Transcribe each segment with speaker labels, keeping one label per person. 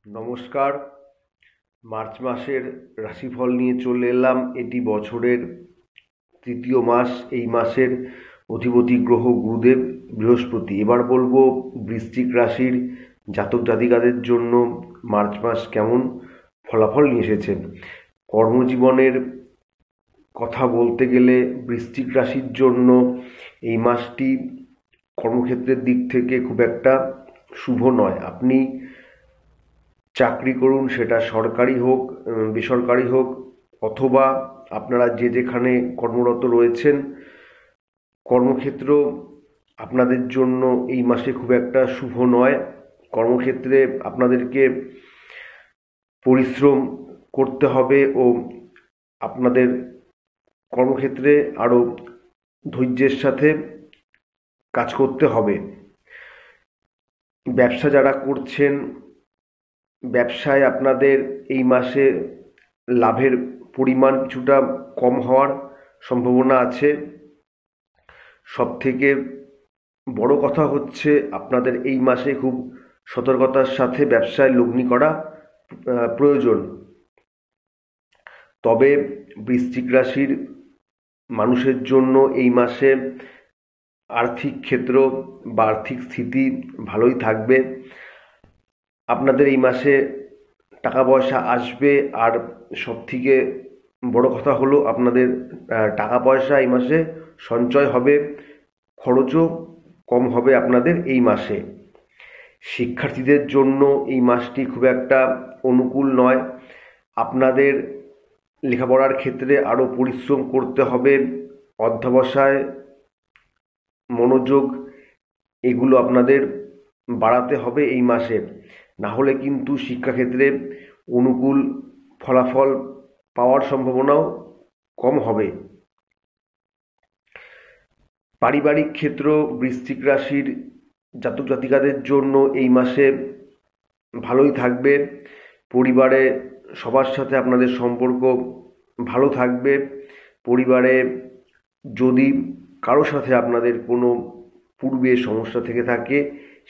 Speaker 1: নমস্কার। মার্চ মাসের রাশিফল নিয়ে চলে এলাম। এটি বছরের তৃতীয় মাস। এই মাসের অধিপতি গ্রহ গুরুদেব বৃহস্পতি। এবার বলবো বৃশ্চিক রাশির জাতক জাতিকাদের জন্য মার্চ মাস কেমন ফলাফল নিয়ে এসেছে। কর্মজীবনের কথা বলতে গেলে বৃশ্চিক রাশির জন্য এই মাসটি কর্মক্ষেত্রের দিক থেকে খুব একটা শুভ নয়। আপনি চাকরি করুন, সেটা সরকারি হোক বেসরকারি হোক, অথবা আপনারা যে যেখানে কর্মরত রয়েছেন, কর্মক্ষেত্র আপনাদের জন্য এই মাসে খুব একটা শুভ নয়। কর্মক্ষেত্রে আপনাদেরকে পরিশ্রম করতে হবে ও আপনাদের কর্মক্ষেত্রে আরও ধৈর্যের সাথে কাজ করতে হবে। ব্যবসা যারা করছেন, ব্যবসায় আপনাদের এই মাসে লাভের পরিমাণ কিছুটা কম হওয়ার সম্ভাবনা আছে। সবথেকে বড় কথা হচ্ছে আপনাদের এই মাসে খুব সতর্কতার সাথে ব্যবসায় লগ্নি করা প্রয়োজন। তবে বৃশ্চিক রাশির মানুষের জন্য এই মাসে আর্থিক ক্ষেত্র বা আর্থিক স্থিতি ভালোই থাকবে। আপনাদের এই মাসে টাকা পয়সা আসবে, আর সবথেকে বড় কথা হলো আপনাদের টাকা পয়সা এই মাসে সঞ্চয় হবে, খরচও কম হবে আপনাদের এই মাসে। শিক্ষার্থীদের জন্য এই মাসটি খুব একটা অনুকূল নয়। আপনাদের লেখাপড়ার ক্ষেত্রে আরও পরিশ্রম করতে হবে, অধ্যবসায়, মনোযোগ এগুলো আপনাদের বাড়াতে হবে এই মাসে। না হলে কিন্তু শিক্ষাক্ষেত্রে অনুকূল ফলাফল পাওয়ার সম্ভাবনাও কম হবে। পারিবারিক ক্ষেত্র বৃশ্চিক রাশির জাতক জাতিকাদের জন্য এই মাসে ভালোই থাকবে। পরিবারে সবার সাথে আপনাদের সম্পর্ক ভালো থাকবে। পরিবারে যদি কারো সাথে আপনাদের কোনো পূর্বে সমস্যা থেকে থাকে,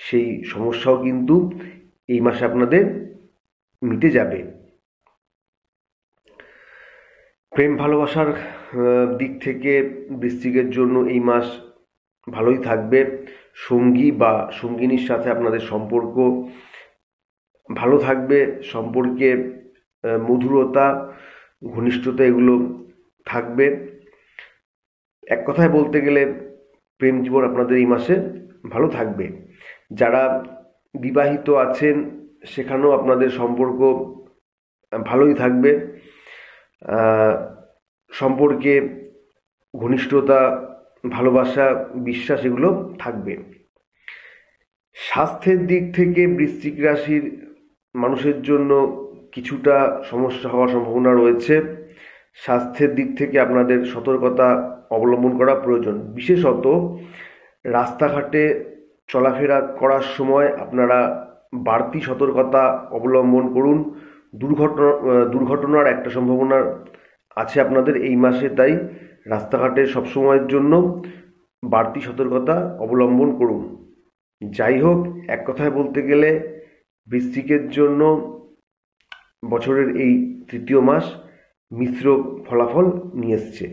Speaker 1: সেই সমস্যাও কিন্তু এই মাসে আপনাদের মিটে যাবে। প্রেম ভালোবাসার দিক থেকে বৃশ্চিকের জন্য এই মাস ভালোই থাকবে। সঙ্গী বা সঙ্গিনীর সাথে আপনাদের সম্পর্ক ভালো থাকবে। সম্পর্কে মধুরতা, ঘনিষ্ঠতা এগুলো থাকবে। এক কথায় বলতে গেলে প্রেম জীবন আপনাদের এই মাসে ভালো থাকবে। যারা বিবাহিত আছেন, সেখানেও আপনাদের সম্পর্ক ভালোই থাকবে। সম্পর্কে ঘনিষ্ঠতা, ভালোবাসা, বিশ্বাস এগুলো থাকবে। স্বাস্থ্যের দিক থেকে বৃশ্চিক রাশির মানুষের জন্য কিছুটা সমস্যা হওয়ার সম্ভাবনা রয়েছে। স্বাস্থ্যের দিক থেকে আপনাদের সতর্কতা অবলম্বন করা প্রয়োজন। বিশেষত রাস্তাঘাটে চলাফেরা করার সময় আপনারা বাড়তি সতর্কতা অবলম্বন করুন। দুর্ঘটনার একটা সম্ভাবনা আছে আপনাদের এই মাসে, তাই রাস্তাঘাটে সবসময়ের জন্য বাড়তি সতর্কতা অবলম্বন করুন। যাই হোক, এক কথায় বলতে গেলে বৃশ্চিকের জন্য বছরের এই তৃতীয় মাস মিশ্র ফলাফল নিয়ে এসছে।